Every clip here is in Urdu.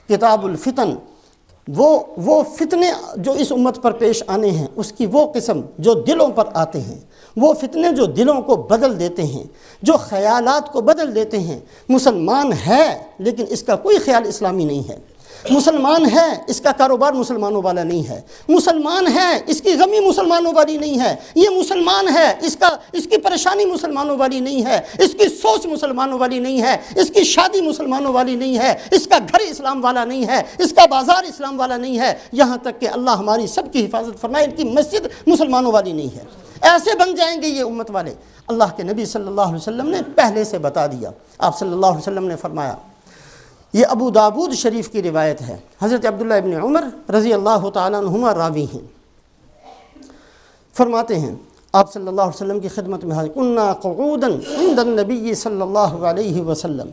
کتاب الفتن، وہ فتنے جو اس امت پر پیش آنے ہیں اس کی وہ قسم جو دلوں پر آتے ہیں، وہ فتنے جو دلوں کو بدل دیتے ہیں، جو خیالات کو بدل دیتے ہیں۔ مسلمان ہے لیکن اس کا کوئی خیال اسلامی نہیں ہے، مسلمان ہے اس کا کاروبار مسلمانوں والا نہیں ہے، مسلمان ہے اس کی غمی مسلمانوں والی نہیں ہے، یہ مسلمان ہے اس کی پریشانی مسلمانوں والی نہیں ہے، اس کی سوچ مسلمانوں والی نہیں ہے، اس کی شادی مسلمانوں والی نہیں ہے، اس کا گھر اسلام والا نہیں ہے، اس کا بازار اسلام والا نہیں ہے، یہاں تک کہ اللہ ہماری سب کی حفاظت فرمائے ان کی مسجد مسلمانوں والی نہیں ہے۔ ایسے بن جائیں گے یہ امت والے۔ اللہ کے نبی صلی اللہ علیہ وسلم نے پہلے سے بتا دیا۔ آپ صلی اللہ علیہ وسلم نے فرمایا، یہ ابو داود شریف کی روایت ہے، حضرت عبداللہ ابن عمر رضی اللہ تعالیٰ عنہما راوی ہیں، فرماتے ہیں آپ صلی اللہ علیہ وسلم کی خدمت میں حاضر، کنا قعودا عند النبی صلی اللہ علیہ وسلم،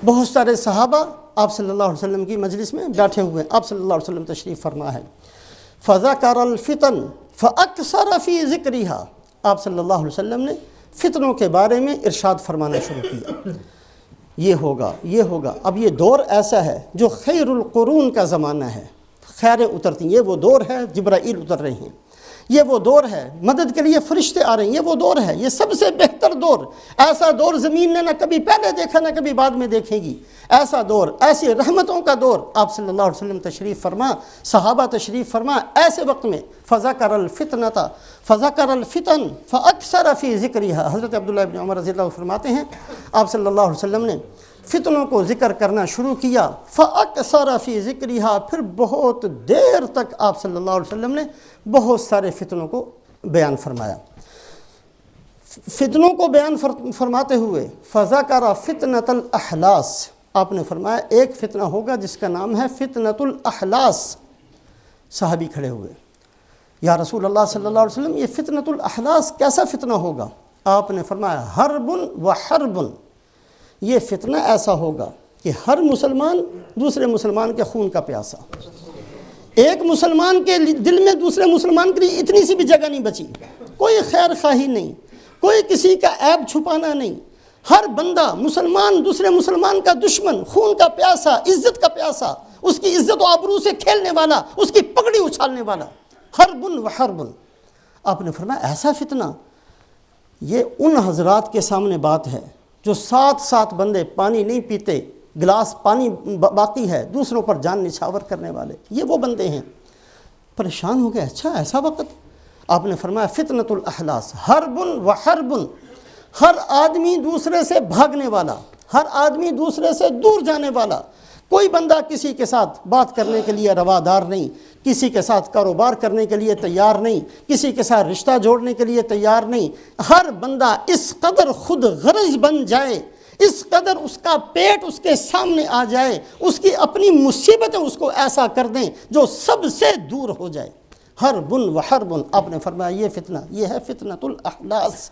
بہت سارے صحابہ آپ صلی اللہ علیہ وسلم کی مجلس میں بیٹھے ہوئے، آپ صلی اللہ علیہ وسلم تشریف فرما ہے، فذکر الفتن فاکثر فی ذکرها، آپ صلی اللہ علیہ وسلم نے فتنوں کے بارے میں ارشاد فرمانا شروع کیا، یہ ہوگا یہ ہوگا۔ اب یہ دور ایسا ہے جو خیر القرون کا زمانہ ہے، خیریں اترتی ہیں، یہ وہ دور ہے جبرائیل اتر رہے ہیں، یہ وہ دور ہے مدد کے لیے فرشتے آ رہے ہیں، یہ وہ دور ہے، یہ سب سے بہتر دور، ایسا دور زمین نے نہ کبھی پہلے دیکھا نہ کبھی بعد میں دیکھے گی، ایسا دور، ایسی رحمتوں کا دور۔ آپ صلی اللہ علیہ وسلم تشریف فرما، صحابہ تشریف فرما، ایسے وقت میں فذکر الفتن فاکثر فی ذکرها، حضرت عبداللہ ابن عمر رضی اللہ عنہ فرماتے ہیں آپ صلی اللہ علیہ وسلم نے فتنوں کو ذکر کرنا شروع کیا، فاکثر فی ذکرها، پھر بہت دیر تک آپ صلی اللہ علیہ وسلم نے بہت سارے فتنوں کو بیان فرمایا۔ فتنوں کو بیان فرماتے ہوئے فذکر فتنۃ الاحلاس، آپ نے فرمایا ایک فتنہ ہوگا جس کا نام ہے فتنۃ الاحلاس۔ صحابی کھڑے ہوئے، یا رسول اللہ صلی اللہ علیہ وسلم یہ فتنۃ الاحلاس کیسا فتنہ ہوگا؟ آپ نے فرمایا حرب و حرب، یہ فتنہ ایسا ہوگا کہ ہر مسلمان دوسرے مسلمان کے خون کا پیاسا، ایک مسلمان کے دل میں دوسرے مسلمان کے لیے اتنی سی بھی جگہ نہیں بچی، کوئی خیر خواہی نہیں، کوئی کسی کا عیب چھپانا نہیں، ہر بندہ مسلمان دوسرے مسلمان کا دشمن، خون کا پیاسا، عزت کا پیاسا، اس کی عزت و آبرو سے کھیلنے والا، اس کی پگڑی اچھالنے والا، حرب و حرب۔ آپ نے فرمایا ایسا فتنہ، یہ ان حضرات کے سامنے بات ہے جو 7 بندے پانی نہیں پیتے، گلاس پانی باقی ہے، دوسروں پر جان نچھاور کرنے والے، یہ وہ بندے ہیں۔ پریشان ہو گئے، اچھا ایسا وقت؟ آپ نے فرمایا فتنۃ الاحلاس حرب و حرب، ہر آدمی دوسرے سے بھاگنے والا، ہر آدمی دوسرے سے دور جانے والا، کوئی بندہ کسی کے ساتھ بات کرنے کے لیے روادار نہیں، کسی کے ساتھ کاروبار کرنے کے لیے تیار نہیں، کسی کے ساتھ رشتہ جوڑنے کے لیے تیار نہیں، ہر بندہ اس قدر خود غرض بن جائے، اس قدر اس کا پیٹ اس کے سامنے آ جائے، اس کی اپنی مصیبتیں اس کو ایسا کر دیں جو سب سے دور ہو جائے۔ حرب و حرب، آپ نے فرمایا یہ فتنہ، یہ ہے فتنۃ الاحلاس۔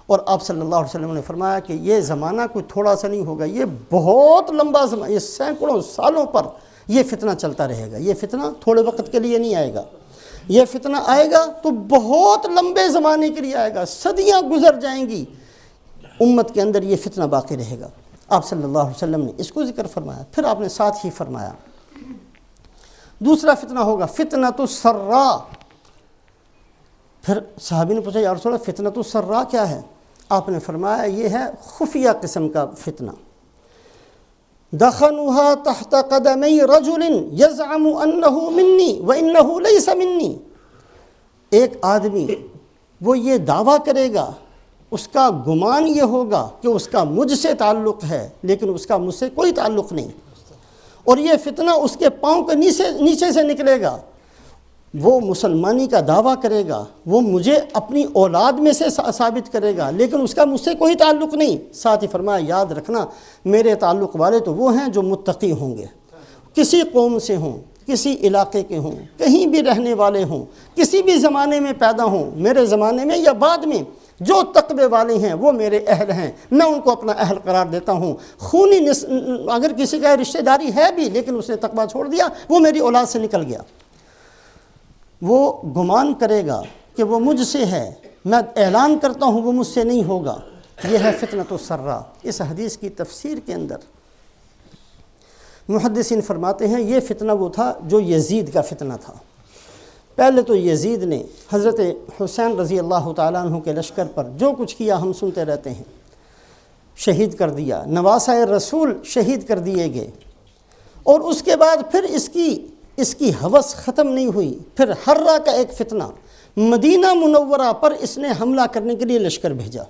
اور آپ صلی اللہ علیہ وسلم نے فرمایا کہ یہ زمانہ کوئی تھوڑا سا نہیں ہوگا، یہ بہت لمبا زمانہ، یہ سینکڑوں سالوں پر یہ فتنہ چلتا رہے گا، یہ فتنہ تھوڑے وقت کے لیے نہیں آئے گا، یہ فتنہ آئے گا تو بہت لمبے زمانے کے لیے آئے گا، صدیاں گزر جائیں گی، امت کے اندر یہ فتنہ باقی رہے گا۔ آپ صلی اللہ علیہ وسلم نے اس کو ذکر فرمایا، پھر آپ نے ساتھ ہی فرمایا دوسرا فتنہ ہوگا فتنۃ السراء۔ پھر صحابی نے پوچھا یا رسول اللہ فتنۃ السراء کیا ہے؟ آپ نے فرمایا یہ ہے خفیہ قسم کا فتنہ، دخنوها تحت قدمی رجل یزعم انہ منی وانہ لیس منی، ایک آدمی وہ یہ دعویٰ کرے گا، اس کا گمان یہ ہوگا کہ اس کا مجھ سے تعلق ہے لیکن اس کا مجھ سے کوئی تعلق نہیں، اور یہ فتنہ اس کے پاؤں کے نیچے سے نکلے گا، وہ مسلمانی کا دعویٰ کرے گا، وہ مجھے اپنی اولاد میں سے ثابت کرے گا لیکن اس کا مجھ سے کوئی تعلق نہیں۔ ساتھ ہی فرمایا یاد رکھنا میرے تعلق والے تو وہ ہیں جو متقی ہوں گے، کسی قوم سے ہوں، کسی علاقے کے ہوں، کہیں بھی رہنے والے ہوں، کسی بھی زمانے میں پیدا ہوں، میرے زمانے میں یا بعد میں، جو تقوی والے ہیں وہ میرے اہل ہیں، میں ان کو اپنا اہل قرار دیتا ہوں۔ خونی اگر کسی کا رشتہ داری ہے بھی لیکن اس نے تقوی چھوڑ دیا، وہ میری اولاد سے نکل گیا، وہ گمان کرے گا کہ وہ مجھ سے ہے، میں اعلان کرتا ہوں وہ مجھ سے نہیں ہوگا، یہ ہے فتنۃ السراء۔ اس حدیث کی تفسیر کے اندر محدثین فرماتے ہیں یہ فتنہ وہ تھا جو یزید کا فتنہ تھا۔ پہلے تو یزید نے حضرت حسین رضی اللہ تعالیٰ عنہ کے لشکر پر جو کچھ کیا ہم سنتے رہتے ہیں، شہید کر دیا، نواسۂ رسول شہید کر دیے گئے، اور اس کے بعد پھر اس کی ہوس ختم نہیں ہوئی، پھر حرہ کا ایک فتنہ، مدینہ منورہ پر اس نے حملہ کرنے کے لیے لشکر بھیجا،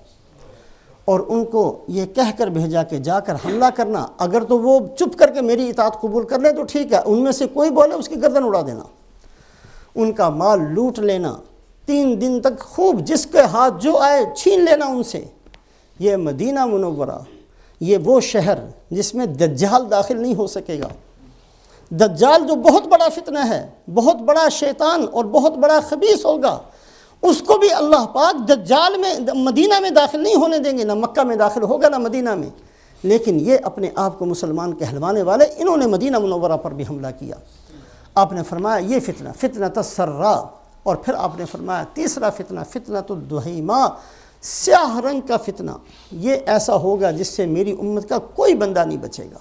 اور ان کو یہ کہہ کر بھیجا کہ جا کر حملہ کرنا، اگر تو وہ چپ کر کے میری اطاعت قبول کر لیں تو ٹھیک ہے، ان میں سے کوئی بولے اس کی گردن اڑا دینا، ان کا مال لوٹ لینا، 3 دن تک خوب جس کے ہاتھ جو آئے چھین لینا ان سے۔ یہ مدینہ منورہ، یہ وہ شہر جس میں دجال داخل نہیں ہو سکے گا۔ دجال جو بہت بڑا فتنہ ہے، بہت بڑا شیطان اور بہت بڑا خبیث ہوگا، اس کو بھی اللہ پاک دجال میں مدینہ میں داخل نہیں ہونے دیں گے، نہ مکہ میں داخل ہوگا نہ مدینہ میں۔ لیکن یہ اپنے آپ کو مسلمان کہلوانے والے، انہوں نے مدینہ منورہ پر بھی حملہ کیا۔ آپ نے فرمایا یہ فتنہ، فتنۃ السرا، اور پھر آپ نے فرمایا تیسرا فتنہ، فتنۃ الدہیمہ، سیاہ رنگ کا فتنہ، یہ ایسا ہوگا جس سے میری امت کا کوئی بندہ نہیں بچے گا،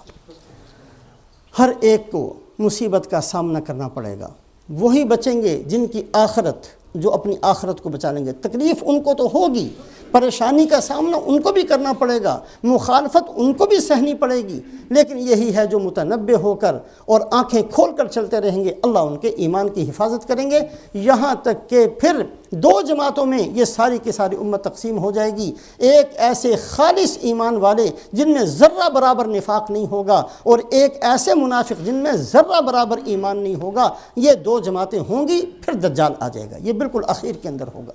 ہر ایک کو مصیبت کا سامنا کرنا پڑے گا۔ وہی بچیں گے جن کی آخرت، جو اپنی آخرت کو بچا لیں گے۔ تکلیف ان کو تو ہوگی، پریشانی کا سامنا ان کو بھی کرنا پڑے گا، مخالفت ان کو بھی سہنی پڑے گی، لیکن یہی ہے جو متنبہ ہو کر اور آنکھیں کھول کر چلتے رہیں گے، اللہ ان کے ایمان کی حفاظت کریں گے، یہاں تک کہ پھر 2 جماعتوں میں یہ ساری کی ساری امت تقسیم ہو جائے گی۔ ایک ایسے خالص ایمان والے جن میں ذرہ برابر نفاق نہیں ہوگا، اور ایک ایسے منافق جن میں ذرہ برابر ایمان نہیں ہوگا، یہ 2 جماعتیں ہوں گی، پھر دجال آ جائے گا، یہ بالکل اخیر کے اندر ہوگا۔